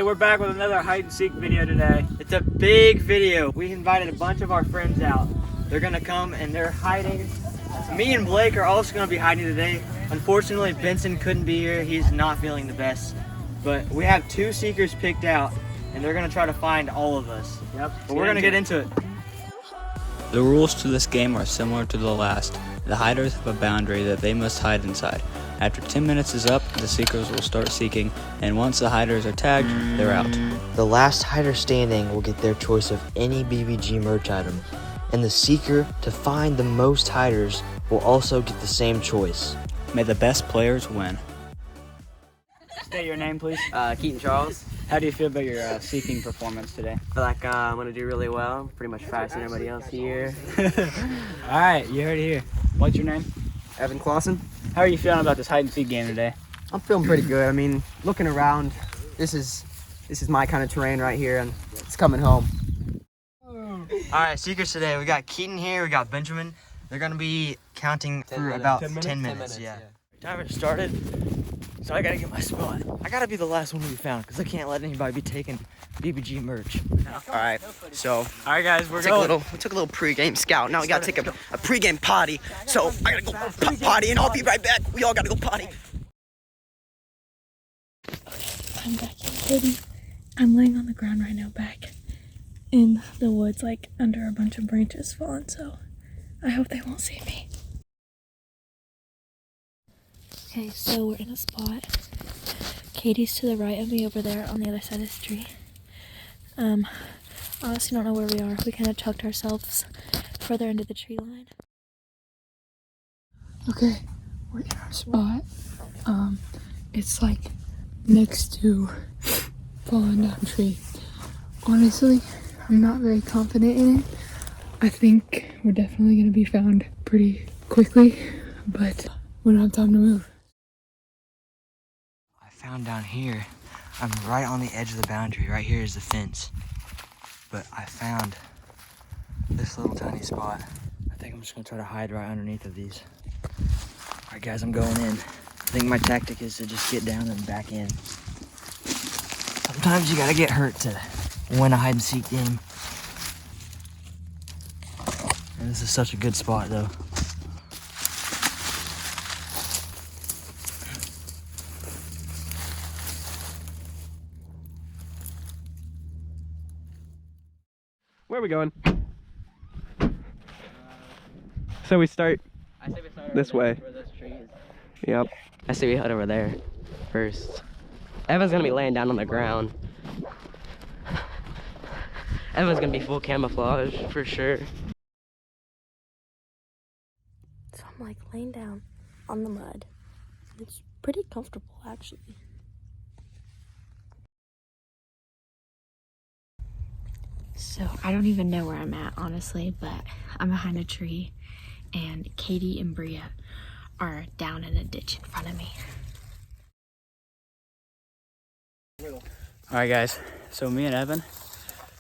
We're back with another hide and seek video today. It's a big video. We invited a bunch of our friends out. They're gonna come and they're hiding. Me and Blake are also gonna be hiding today. Unfortunately, Benson couldn't be here. He's not feeling the best. But we have 2 seekers picked out and they're gonna try to find all of us. Yep. But we're gonna get into it. The rules to this game are similar to the last. The hiders have a boundary that they must hide inside. After 10 minutes is up, the seekers will start seeking, and once the hiders are tagged, they're out. The last hider standing will get their choice of any BBG merch item, and the seeker to find the most hiders will also get the same choice. May the best players win. State your name, please. Keaton Charles. How do you feel about your seeking performance today? I feel like I'm gonna do really well. Pretty much faster than everybody else here. All right, you heard it here. What's your name? Evan Clausen. How are you feeling about this hide and seek game today? I'm feeling pretty good. I mean, looking around, this is my kind of terrain right here, and it's coming home. All right, seekers today. We got Keaton here. We got Benjamin. They're gonna be counting through about 10 minutes. Yeah. Timer started, so I gotta get my spot. I gotta be the last one to be found because I can't let anybody be taking BBG merch. All right, so All right, guys, we took a little pregame scout. Now we gotta take a pregame potty. So I gotta go potty, and I'll be right back. We all gotta go potty. I'm back in Katie. I'm laying on the ground right now back in the woods, like under a bunch of branches fallen, so I hope they won't see me. Okay, so we're in a spot. Katie's to the right of me over there on the other side of this tree. Honestly don't know where we are. We kind of tucked ourselves further into the tree line. Okay, we're in our spot. It's like next to fallen down tree. Honestly, I'm not very confident in it. I think we're definitely gonna be found pretty quickly, but we don't have time to move. I found down here. I'm right on the edge of the boundary. Right here is the fence. But I found this little tiny spot. I think I'm just gonna try to hide right underneath of these. All right, guys, I'm going in. I think my tactic is to just get down and back in. Sometimes you gotta get hurt to win a hide and seek game. And this is such a good spot though. Where are we going? So we start this way. Yep. I say we head over there first. Evan's gonna be laying down on the ground. Evan's gonna be full camouflage for sure. So I'm like laying down on the mud. It's pretty comfortable actually. So I don't even know where I'm at honestly, but I'm behind a tree and Katie and Bria are down in a ditch in front of me. All right, guys. So me and Evan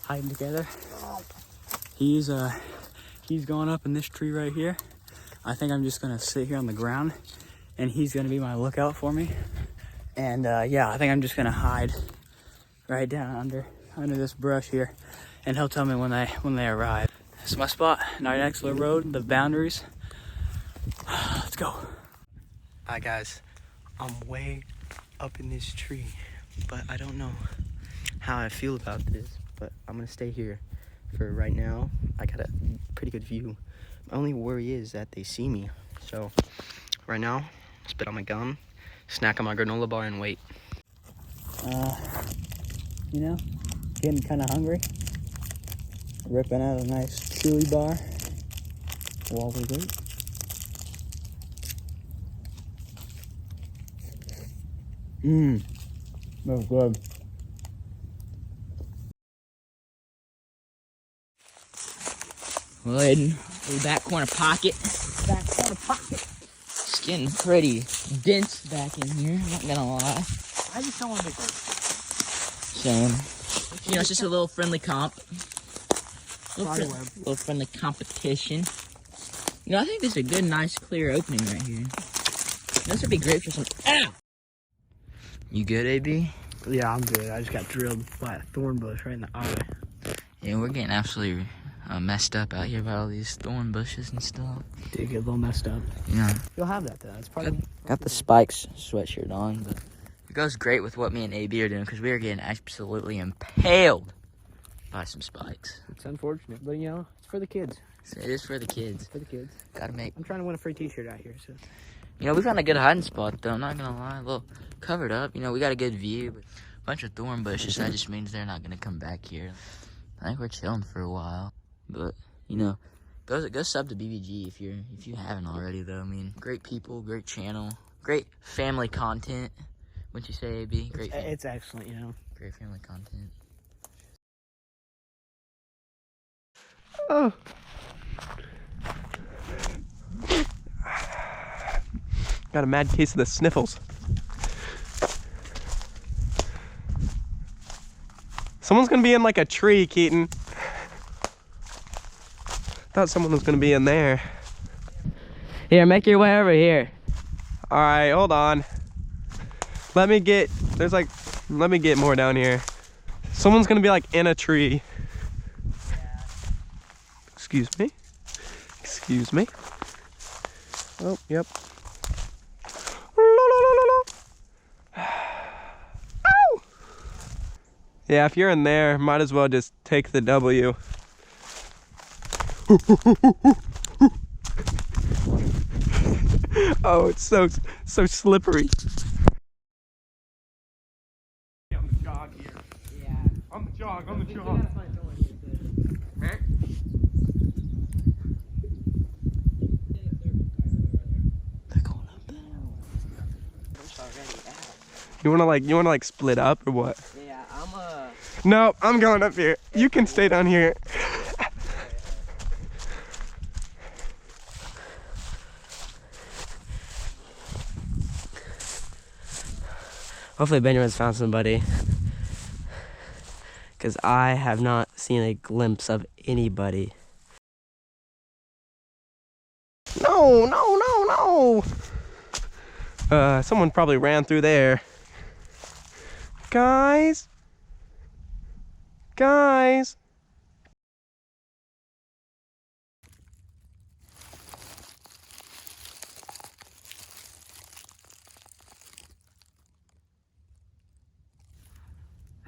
hiding together. He's going up in this tree right here. I think I'm just gonna sit here on the ground, and he's gonna be my lookout for me. And yeah, I think I'm just gonna hide right down under this brush here, and he'll tell me when they arrive. This is my spot, right next to the road, the boundaries. Let's go. Alright guys, I'm way up in this tree, but I don't know how I feel about this, but I'm gonna stay here for right now. I got a pretty good view. My only worry is that they see me. So right now, spit on my gum, snack on my granola bar, and wait. You know, getting kind of hungry. Ripping out a nice chewy bar while we wait. That's good. Well, in the back corner pocket. It's getting pretty dense back in here, not gonna lie. I just don't want to be first. So, you know, it's just a little friendly comp. Little friendly competition. You know, I think this is a good, nice, clear opening right here. This would be great for some. Ow! You good, AB? Yeah, I'm good. I just got drilled by a thorn bush right in the eye. Yeah, we're getting absolutely messed up out here by all these thorn bushes and stuff. Did get a little messed up. Yeah. You'll have that though. It's part of Got the Spikes sweatshirt on, but it goes great with what me and AB are doing because we are getting absolutely impaled by some spikes. It's unfortunate, but you know, it's for the kids. So it is for the kids. For the kids. Gotta make. I'm trying to win a free T-shirt out here. So. You know, we found a good hiding spot though. I'm not gonna lie, a little covered up. You know, we got a good view, but a bunch of thorn bushes. That just means they're not gonna come back here. I think we're chilling for a while, but you know, go sub to BBG if you haven't already though. I mean, great people, great channel, great family content. Wouldn't you say, AB? Great. It's excellent, you know. Great family content. Oh. Got a mad case of the sniffles. Someone's gonna be in like a tree, Keaton. Thought someone was gonna be in there. Here, make your way over here. All right, hold on. Let me get more down here. Someone's gonna be like in a tree. Excuse me. Excuse me. Oh, yep. Ow! Yeah, if you're in there, might as well just take the W. Oh, it's so slippery. On the jog here. Yeah. On the jog. You wanna like split up or what? Yeah, No, I'm going up here. You can stay down here. Hopefully Benjamin's found somebody, because I have not seen a glimpse of anybody. No. Someone probably ran through there. Guys. There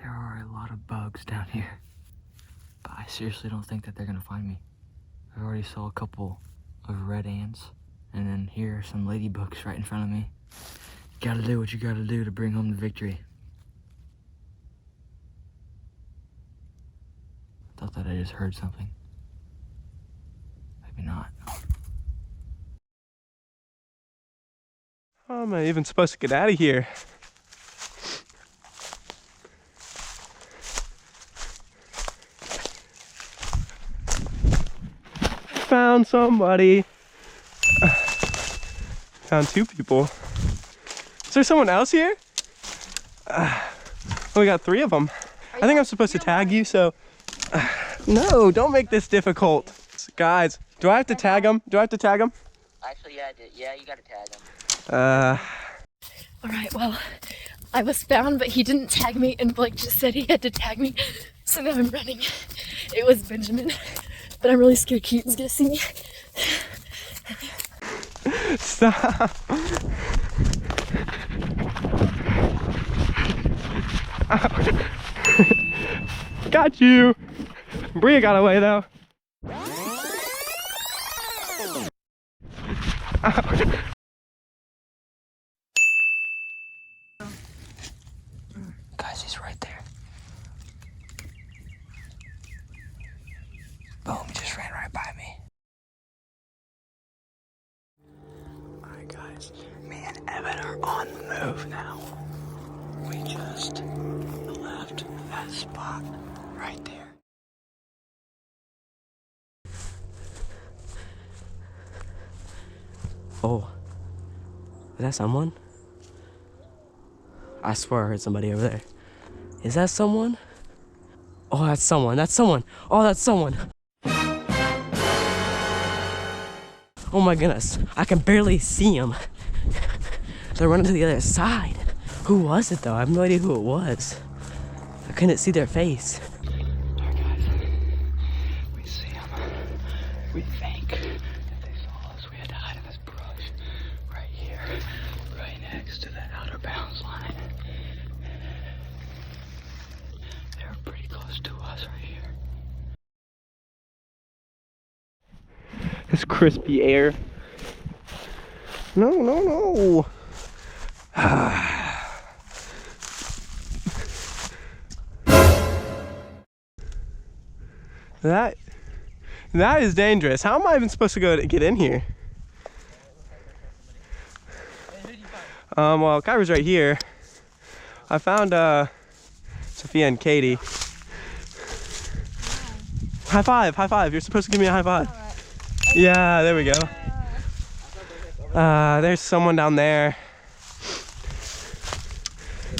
are a lot of bugs down here, but I seriously don't think that they're gonna find me. I already saw a couple of red ants, and then here are some ladybugs right in front of me. You gotta do what you gotta do to bring home the victory. I thought that I just heard something. Maybe not. How am I even supposed to get out of here? Found somebody. Found two people. Is there someone else here? We got three of them. I think I'm supposed to tag you, so. No, don't make this difficult. Guys, do I have to tag them? Actually, yeah, you gotta tag them. Alright, well, I was found, but he didn't tag me, and Blake just said he had to tag me, so now I'm running. It was Benjamin, but I'm really scared Keaton's gonna see me. Stop. Got you. Bria got away though. Guys, he's right there. Boom, he just ran right by me. Alright guys, me and Evan are on the move now. We just left that spot right there. Oh, is that someone? I swear I heard somebody over there. Is that someone? Oh, that's someone. Oh, that's someone. Oh my goodness, I can barely see them. They're running to the other side. Who was it though? I have no idea who it was. I couldn't see their face. Alright guys, we see them. We think if they saw us, we had to hide in this brush right here, right next to the outer bounds line. They were pretty close to us right here. This crispy air. No, no, no. That is dangerous. How am I even supposed to get in here? Well, Kyra's right here. I found Sophia and Katie. High five, high five. You're supposed to give me a high five. Yeah, there we go. There's someone down there.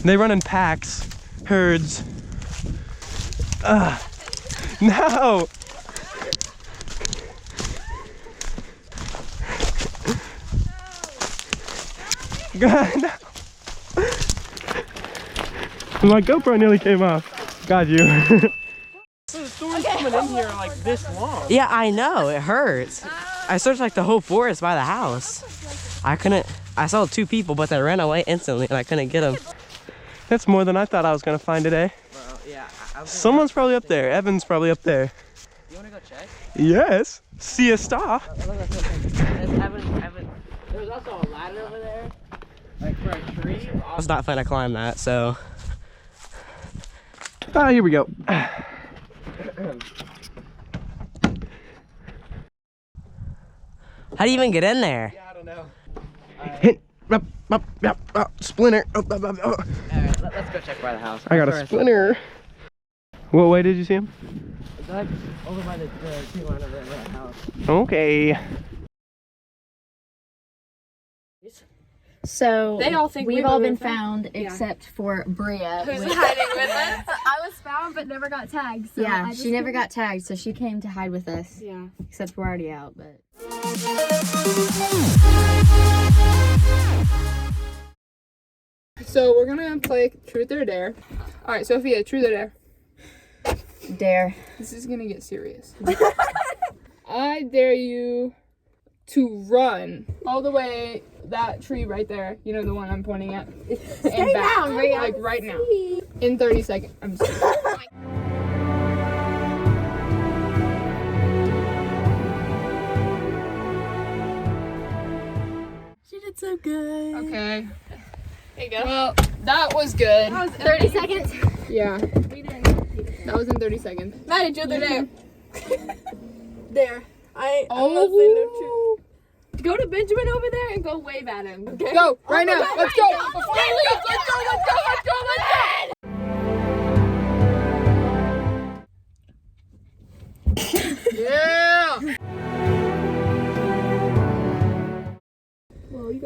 They run in packs, herds. No! God, no. My GoPro nearly came off. Got you. The storm's coming in here like this long. Yeah, I know. It hurts. I searched like the whole forest by the house. I saw 2 people, but they ran away instantly and I couldn't get them. That's more than I thought I was gonna find today. Well, yeah, Someone's probably up there. Evan's probably up there. You wanna go check? Yes. See a star. There's also a ladder over there, like for a tree. I was not fun to climb that, so. Ah, here we go. How do you even get in there? Yeah, I don't know. Hit. Splinter. Alright, let's go check by the house. I got a splinter. What way did you see him? It's like over by the tree line over there by the house. Okay. So They all think we've we all were been with them. found except for Bria. Who's which- hiding with us? I was found but never got tagged. So yeah, I just she never got tagged, so she came to hide with us. Yeah. Except we're already out, but. So we're gonna play truth or dare. All right, Sophia, truth or dare. Dare. This is gonna get serious. I dare you to run all the way that tree right there. You know the one I'm pointing at. Stay down, Bria. Like right now. In 30 seconds. I'm just kidding. She did so good. Okay. There you go. Well, that was good. That was 30 seconds. Yeah. That was in 30 seconds. Maddie, truth or dare? There. I'm not saying no truth. Go to Benjamin over there and go wave at him. Okay? Go right now. God, Let's right go. now. Before he leaves. Let's go. Let's go. Let's go. Let's go. Yeah.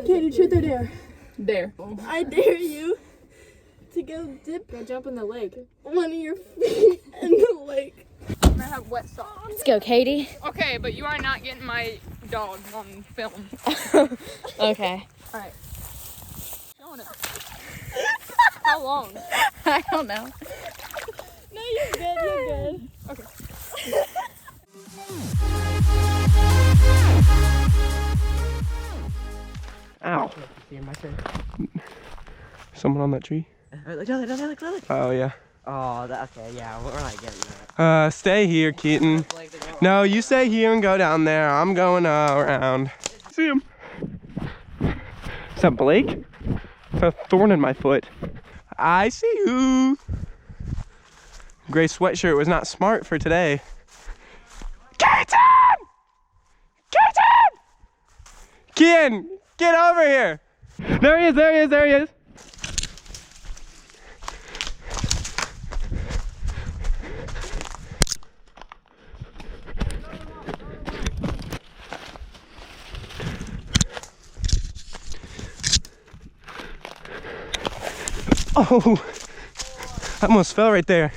Katie, truth or dare? There. I dare you to go dip. Go jump in the lake. One of your feet in the lake. I have wet socks. Let's go, Katie. Okay, but you are not getting my dog on film. Okay. Alright. Showing it. How long? I don't know. No, you're good. You're good. Okay. Ow. Someone on that tree? Look, look. Oh, yeah. Oh, okay, yeah, we're not getting that. Stay here, Keaton. No, you stay here and go down there. I'm going around. See him. Is that Blake? It's a thorn in my foot. I see you. Gray sweatshirt was not smart for today. Keaton! Keaton! Keaton, get over here. There he is, there he is, there he is. Oh, I almost fell right there.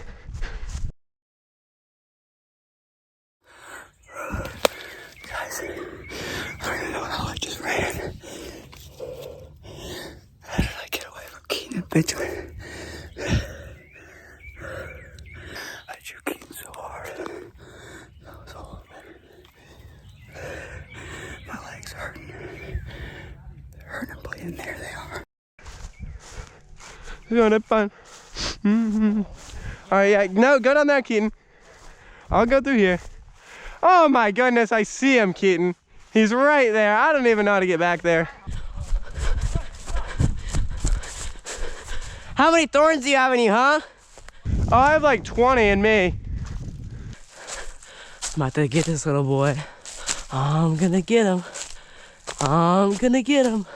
Guys, I don't even know how I just ran. How did I get away from Keenan? Benjamin. I shook Keaton so hard. That was all of it. My legs hurting. They're hurting and bleeding. There they are. Doing it fun. All right, yeah, no, go down there, Keaton. I'll go through here. Oh my goodness, I see him, Keaton. He's right there. I don't even know how to get back there. How many thorns do you have in you, huh? Oh, I have like 20 in me. I'm about to get this little boy. I'm gonna get him. I'm gonna get him.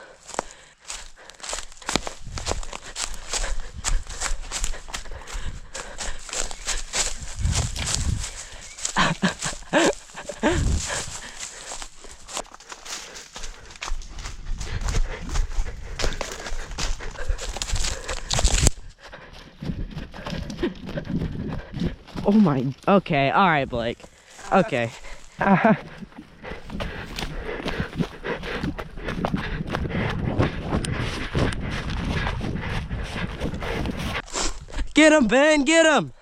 Oh my, okay, all right, Blake. Okay. Get him, Ben, get him.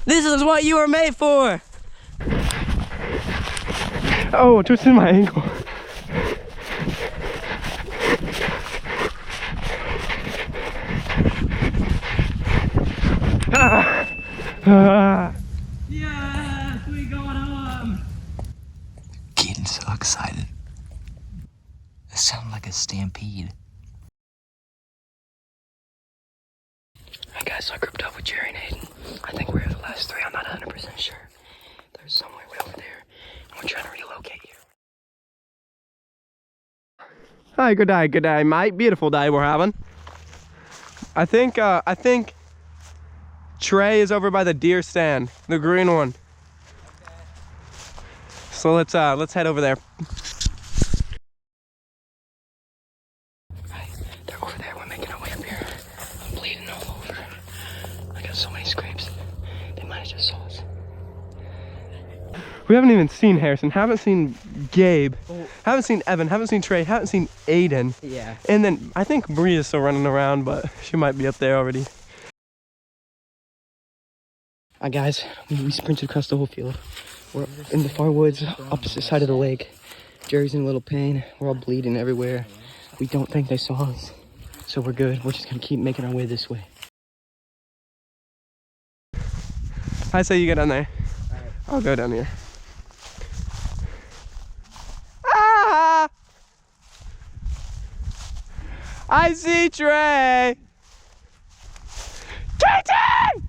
This is what you were made for. Oh, twisted my ankle. Yes, we going home. Keaton's so excited. It sounded like a stampede. Alright guys, so I grouped up with Jerry and Hayden. I think we're the last three, I'm not 100% sure. There's somewhere way over there, and we're trying to relocate here. Hi, good day, mate. Beautiful day we're having. I think Trey is over by the deer stand, the green one. So let's head over there. Right, they're over there, we're making our way up here. I'm bleeding all over. I got so many scrapes. They might have just saw us. We haven't even seen Harrison, haven't seen Gabe, haven't seen Evan, haven't seen Trey, haven't seen Aiden. Yeah. And then I think Bria's still running around, but she might be up there already. Alright guys, we sprinted across the whole field. We're in the far woods, opposite side of the lake. Jerry's in a little pain. We're all bleeding everywhere. We don't think they saw us, so we're good. We're just gonna keep making our way this way. I say you get down there. I'll go down here. Ah! I see Trey! Keaton!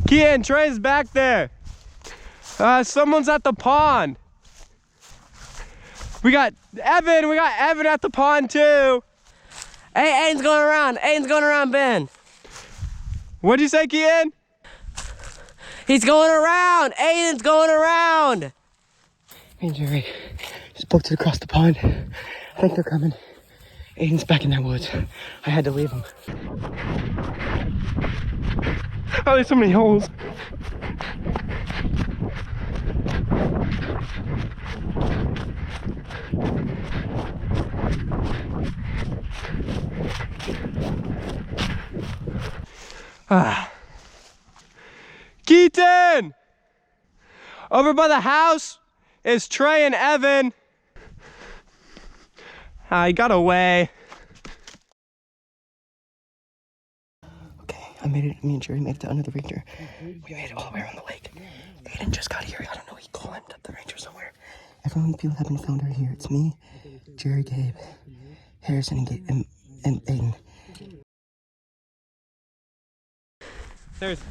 Keaton, Trey's back there. Someone's at the pond. We got Evan at the pond too. Hey, Aiden's going around. Aiden's going around Ben. What'd you say, Keaton? He's going around. Aiden's going around. Hey, Jerry. Just booked it across the pond. I think they're coming. Aiden's back in that woods. I had to leave him. Oh, there's so many holes. Keaton! Over by the house is Trey and Evan. He got away. Okay, I made it. Me and Jerry made it to under the ranger. We made it all the way around the lake. Aiden just got here. I don't know. He climbed up the ranger somewhere. Everyone feels have been found right here. It's me, Jerry, Gabe, Harrison, and Aiden.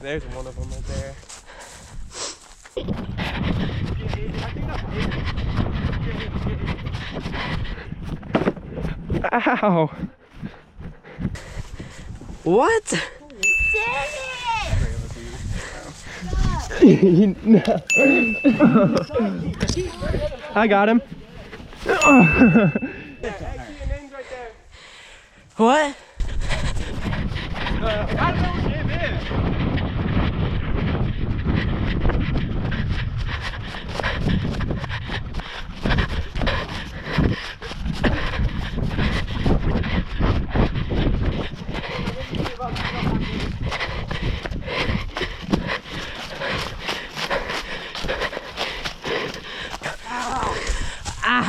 There's one of them right there. Ow! What? I got him. What? I don't know what Gabe is.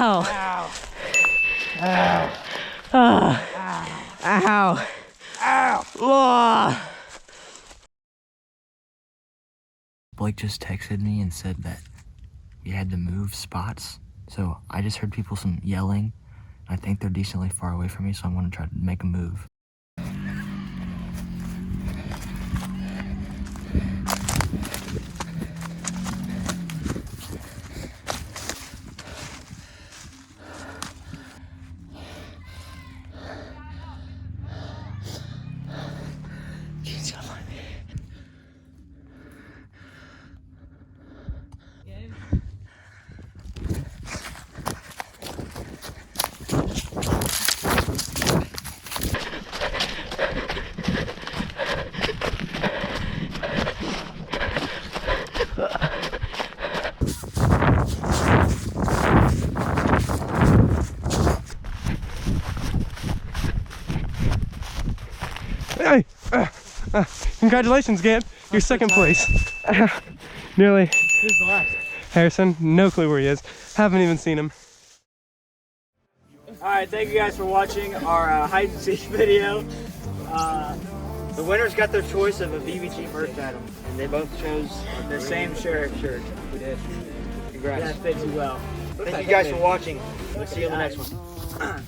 Ow. Ow. Ow. Ow. Ow. Blake just texted me and said that we had to move spots. So I just heard people some yelling. I think they're decently far away from me, so I want to try to make a move. Hey! Congratulations, Gabe. You're second place. Nearly. Who's the last? Harrison, no clue where he is. Haven't even seen him. Alright, thank you guys for watching our hide and seek video. The winners got their choice of a BBG merch item, and they both chose the same sheriff shirt. We did. Congrats. That fits you well. Thank you guys for watching. We'll see you in the next one.